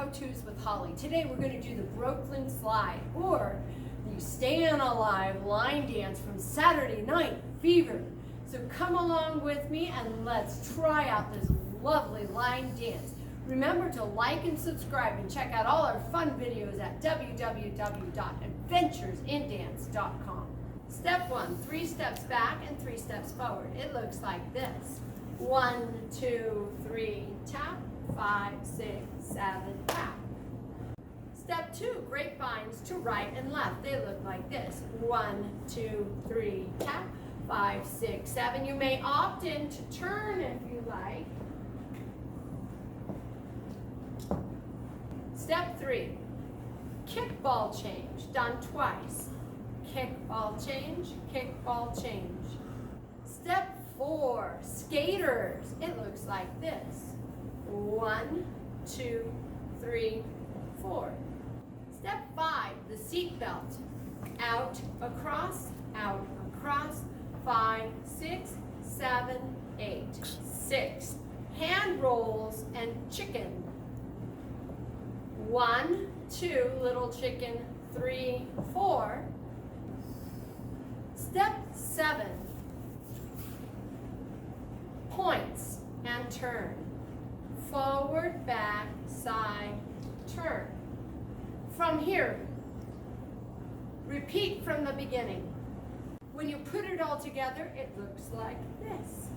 How-Tos with Holly. Today we're going to do the Brooklyn Slide, or the Stayin' Alive line dance from Saturday Night Fever. So come along with me and let's try out this lovely line dance. Remember to like and subscribe and check out all our fun videos at www.adventuresindance.com. Step 1, 3 steps back and 3 steps forward. It looks like this. 1, 2, 3, tap. 5, 6, 7, tap. Step 2, grapevines to right and left. They look like this. 1, 2, 3, tap. 5, 6, 7. You may opt in to turn if you like. Step 3, kickball change, done twice. Kickball change, kickball change. Step 4, skaters. It looks like this. 1, 2, 3, 4. Step 5, the seat belt. Out, across, 5, 6, 7, 8. 6, hand rolls and chicken. 1, 2, little chicken, 3, 4. Step 7, points and turn. Forward, back, side, turn. From here, repeat from the beginning. When you put it all together, it looks like this.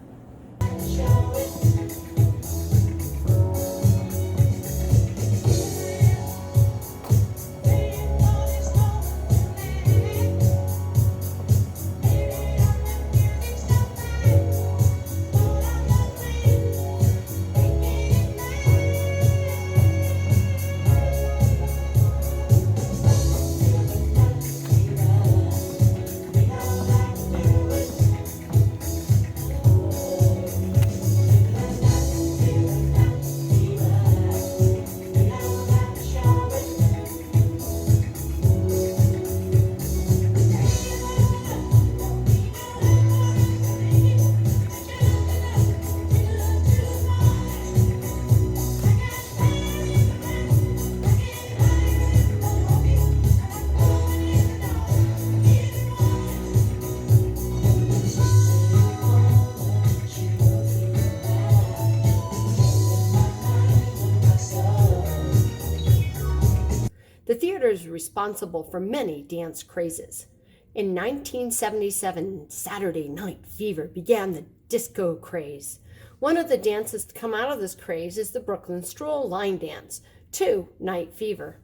The theater is responsible for many dance crazes. In 1977, Saturday Night Fever began the disco craze. One of the dances to come out of this craze is the Brooklyn Stroll line dance to Night Fever.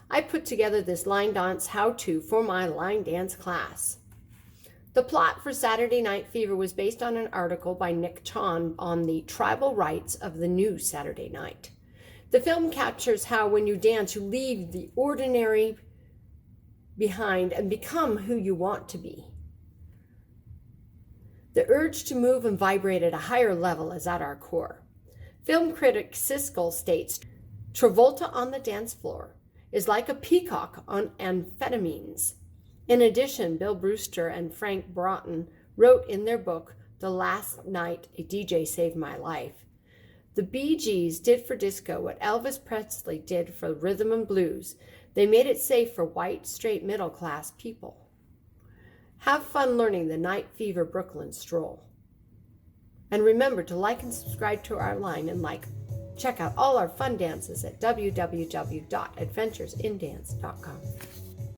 I put together this line dance how-to for my line dance class. The plot for Saturday Night Fever was based on an article by Nick Chon on the tribal rights of the new Saturday night. The film captures how when you dance, you leave the ordinary behind and become who you want to be. The urge to move and vibrate at a higher level is at our core. Film critic Siskel states, Travolta on the dance floor is like a peacock on amphetamines. In addition, Bill Brewster and Frank Broughton wrote in their book, The Last Night a DJ Saved My Life, the Bee Gees did for disco what Elvis Presley did for rhythm and blues. They made it safe for white, straight, middle-class people. Have fun learning the Night Fever Brooklyn Stroll. And remember to like and subscribe to our line and check out all our fun dances at www.adventuresindance.com.